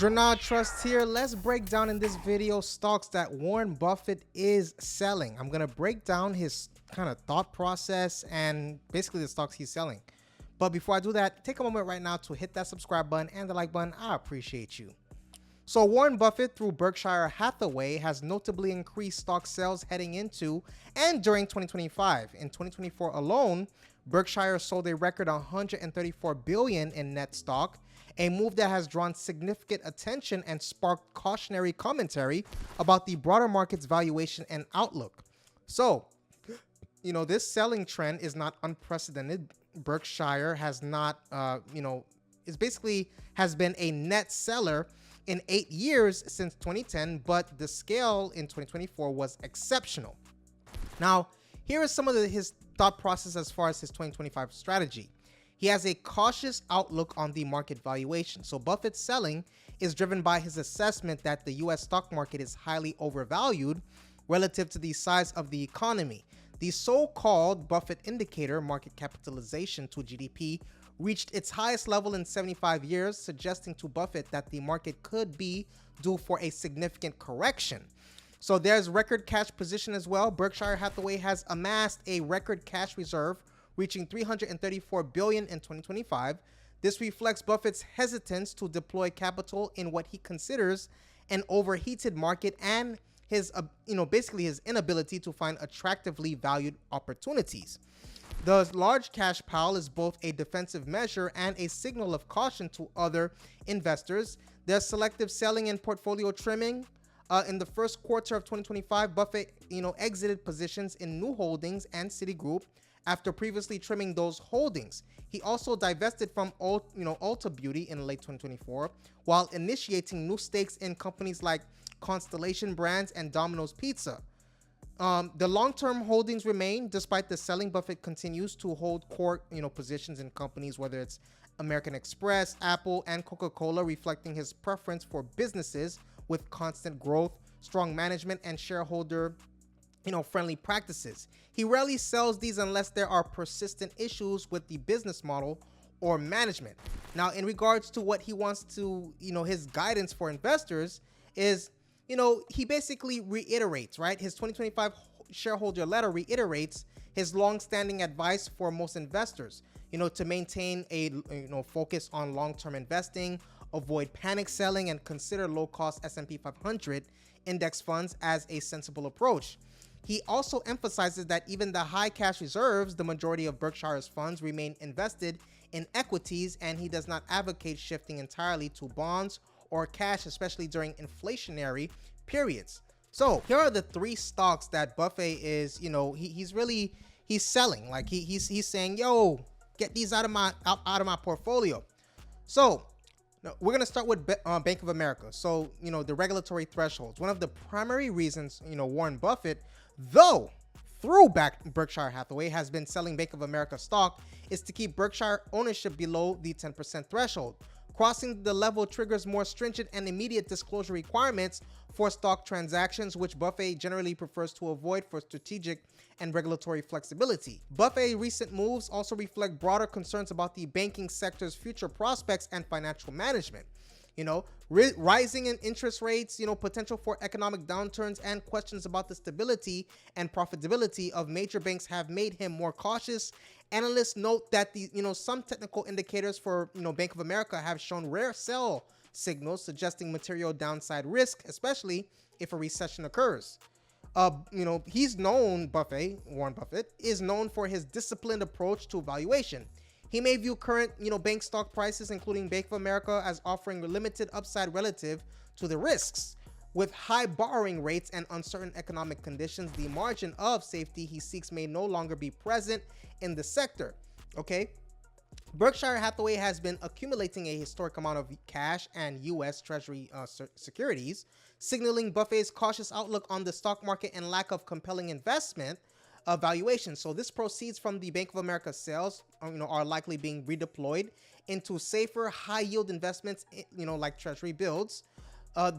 Drenard Trust here. Let's break down in this video stocks that Warren Buffett is selling. I'm going to break down his kind of thought process and basically the stocks he's selling. But before I do that, take a moment right now to hit that subscribe button and the like button. I appreciate you. So Warren Buffett through Berkshire Hathaway has notably increased stock sales heading into and during 2025. In 2024 alone, Berkshire sold a record 134 billion in net stock, a move that has drawn significant attention and sparked cautionary commentary about the broader market's valuation and outlook. So, this selling trend is not unprecedented. Berkshire has not, is basically has been a net seller in 8 years since 2010, but the scale in 2024 was exceptional. Now, here is some of his thought process as far as his 2025 strategy. He has a cautious outlook on the market valuation. So Buffett's selling is driven by his assessment that the US stock market is highly overvalued relative to the size of the economy. The so-called Buffett indicator, market capitalization to GDP, reached its highest level in 75 years, suggesting to Buffett that the market could be due for a significant correction. So there's record cash position as well. Berkshire Hathaway has amassed a record cash reserve reaching 334 billion in 2025. This reflects Buffett's hesitance to deploy capital in what he considers an overheated market and his basically his inability to find attractively valued opportunities. The large cash pile is both a defensive measure and a signal of caution to other investors. There's selective selling and portfolio trimming. In the first quarter of 2025, Buffett, exited positions in new holdings and Citigroup after previously trimming those holdings. He also divested from Ulta Beauty in late 2024, while initiating new stakes in companies like Constellation Brands and Domino's Pizza. The long-term holdings remain. Despite the selling, Buffett continues to hold core, positions in companies, whether it's American Express, Apple, and Coca-Cola, reflecting his preference for businesses with constant growth, strong management, and shareholder, friendly practices. He rarely sells these unless there are persistent issues with the business model or management. Now, in regards to what he wants to, his guidance for investors is, he basically reiterates, right? His 2025 shareholder letter reiterates his long-standing advice for most investors, to maintain a, focus on long-term investing, avoid panic selling, and consider low-cost S&P 500 index funds as a sensible approach. He also emphasizes that even the high cash reserves, the majority of Berkshire's funds remain invested in equities, and he does not advocate shifting entirely to bonds or cash, especially during inflationary periods. So here are the three stocks that Buffett is, he's selling. Like he's saying, yo, get these out of my portfolio. So we're going to start with Bank of America. So, the regulatory thresholds. One of the primary reasons, Warren Buffett, though through Berkshire Hathaway, has been selling Bank of America stock is to keep Berkshire ownership below the 10% threshold. Crossing the level triggers more stringent and immediate disclosure requirements for stock transactions, which Buffett generally prefers to avoid for strategic and regulatory flexibility. Buffett's recent moves also reflect broader concerns about the banking sector's future prospects and financial management. Rising in interest rates, potential for economic downturns, and questions about the stability and profitability of major banks have made him more cautious. Analysts note that some technical indicators for Bank of America have shown rare sell signals suggesting material downside risk, especially if a recession occurs. He's known, Warren Buffett is known for his disciplined approach to valuation. He may view current, bank stock prices, including Bank of America, as offering limited upside relative to the risks. With high borrowing rates and uncertain economic conditions, the margin of safety he seeks may no longer be present in the sector. Okay. Berkshire Hathaway has been accumulating a historic amount of cash and U.S. Treasury securities, signaling Buffett's cautious outlook on the stock market and lack of compelling investment valuation. So this proceeds from the Bank of America sales, are likely being redeployed into safer, high-yield investments, like Treasury bills.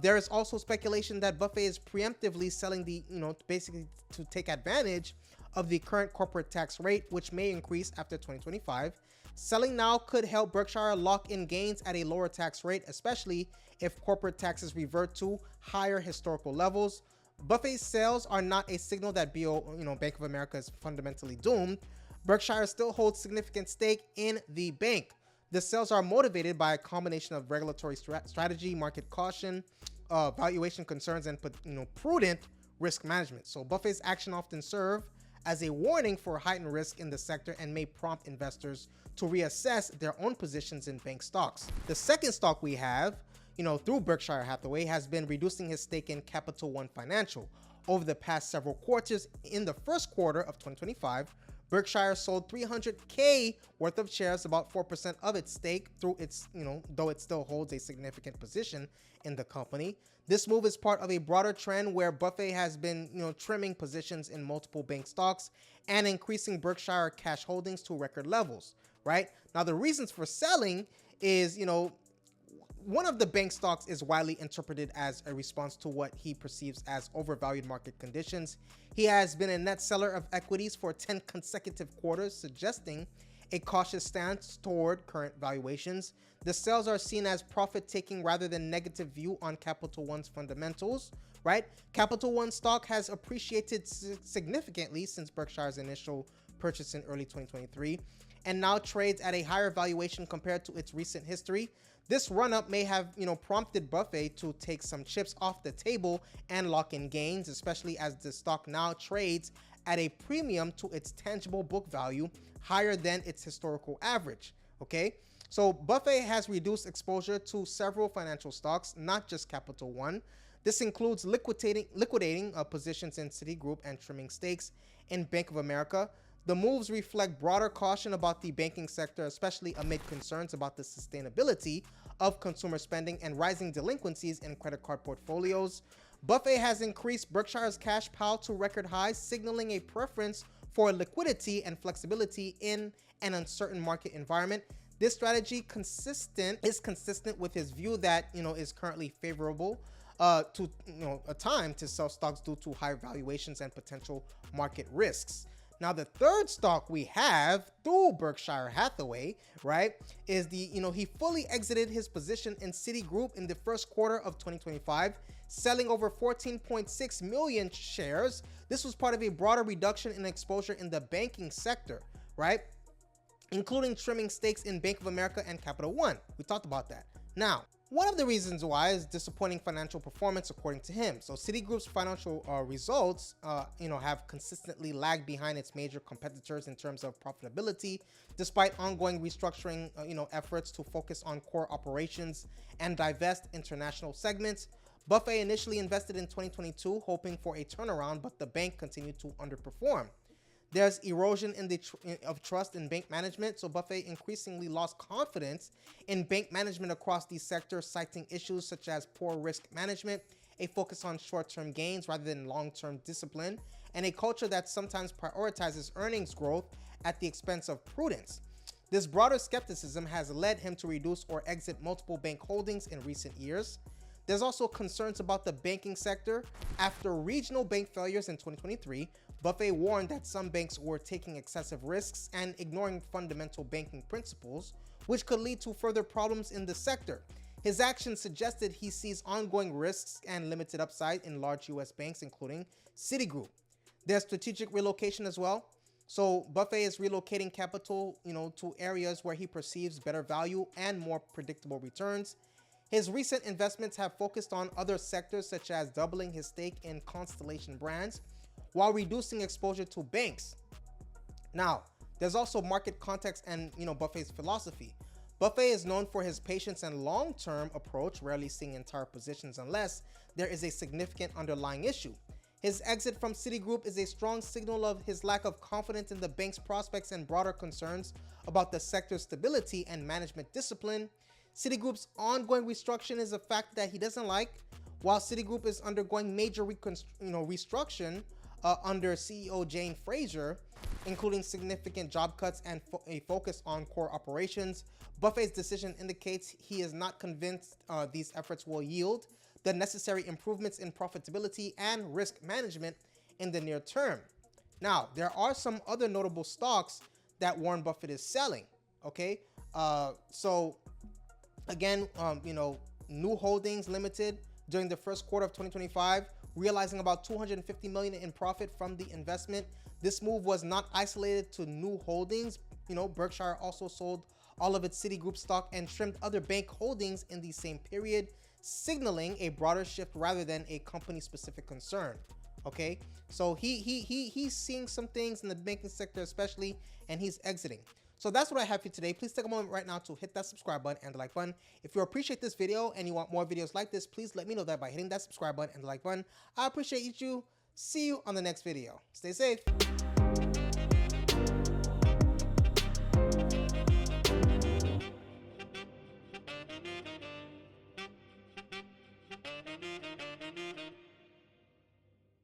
There is also speculation that Buffett is preemptively selling basically to take advantage of the current corporate tax rate, which may increase after 2025. Selling now could help Berkshire lock in gains at a lower tax rate, especially if corporate taxes revert to higher historical levels. Buffett's sales are not a signal that Bank of America is fundamentally doomed. Berkshire still holds significant stake in the bank. The sales are motivated by a combination of regulatory strategy, market caution, valuation concerns, and prudent risk management. So Buffett's action often serve as a warning for heightened risk in the sector and may prompt investors to reassess their own positions in bank stocks. The second stock we have, through Berkshire Hathaway, has been reducing his stake in Capital One Financial. Over the past several quarters, in the first quarter of 2025, Berkshire sold 300K worth of shares, about 4% of its stake, through its, though it still holds a significant position in the company. This move is part of a broader trend where Buffett has been, trimming positions in multiple bank stocks and increasing Berkshire cash holdings to record levels, right? Now, the reasons for selling is, one of the bank stocks is widely interpreted as a response to what he perceives as overvalued market conditions. He has been a net seller of equities for 10 consecutive quarters, suggesting a cautious stance toward current valuations. The sales are seen as profit-taking rather than negative view on Capital One's fundamentals, right? Capital One stock has appreciated significantly since Berkshire's initial purchase in early 2023 and now trades at a higher valuation compared to its recent history. This run-up may have, prompted Buffett to take some chips off the table and lock in gains, especially as the stock now trades at a premium to its tangible book value, higher than its historical average, okay? So Buffett has reduced exposure to several financial stocks, not just Capital One. This includes liquidating positions in Citigroup and trimming stakes in Bank of America. The moves reflect broader caution about the banking sector, especially amid concerns about the sustainability of consumer spending and rising delinquencies in credit card portfolios. Buffett has increased Berkshire's cash pile to record highs, signaling a preference for liquidity and flexibility in an uncertain market environment. This strategy is consistent with his view that, is currently favorable to a time to sell stocks due to high valuations and potential market risks. Now, the third stock we have through Berkshire Hathaway, right, is he fully exited his position in Citigroup in the first quarter of 2025, selling over 14.6 million shares. This was part of a broader reduction in exposure in the banking sector, right, including trimming stakes in Bank of America and Capital One. We talked about that. Now, one of the reasons why is disappointing financial performance, according to him. So Citigroup's financial results, have consistently lagged behind its major competitors in terms of profitability, despite ongoing restructuring, efforts to focus on core operations and divest international segments. Buffett initially invested in 2022, hoping for a turnaround, but the bank continued to underperform. There's erosion of trust in bank management, so Buffett increasingly lost confidence in bank management across these sectors, citing issues such as poor risk management, a focus on short-term gains rather than long-term discipline, and a culture that sometimes prioritizes earnings growth at the expense of prudence. This broader skepticism has led him to reduce or exit multiple bank holdings in recent years. There's also concerns about the banking sector. After regional bank failures in 2023, Buffett warned that some banks were taking excessive risks and ignoring fundamental banking principles, which could lead to further problems in the sector. His actions suggested he sees ongoing risks and limited upside in large US banks, including Citigroup. There's strategic relocation as well. So Buffett is relocating capital, to areas where he perceives better value and more predictable returns. His recent investments have focused on other sectors, such as doubling his stake in Constellation Brands, while reducing exposure to banks. Now, there's also market context and, Buffett's philosophy. Buffett is known for his patience and long-term approach, rarely seeing entire positions unless there is a significant underlying issue. His exit from Citigroup is a strong signal of his lack of confidence in the bank's prospects and broader concerns about the sector's stability and management discipline. Citigroup's ongoing restructuring is a factor that he doesn't like. While Citigroup is undergoing major restructuring under CEO Jane Fraser, including significant job cuts and a focus on core operations, Buffett's decision indicates he is not convinced these efforts will yield the necessary improvements in profitability and risk management in the near term. Now, there are some other notable stocks that Warren Buffett is selling. Okay, so again, New Holdings Limited during the first quarter of 2025, realizing about 250 million in profit from the investment. This move was not isolated to New Holdings. Berkshire also sold all of its Citigroup stock and trimmed other bank holdings in the same period, signaling a broader shift rather than a company-specific concern. Okay, so he's seeing some things in the banking sector especially, and he's exiting. So that's what I have for you today. Please take a moment right now to hit that subscribe button and the like button. If you appreciate this video and you want more videos like this, please let me know that by hitting that subscribe button and the like button. I appreciate you. See you on the next video. Stay safe.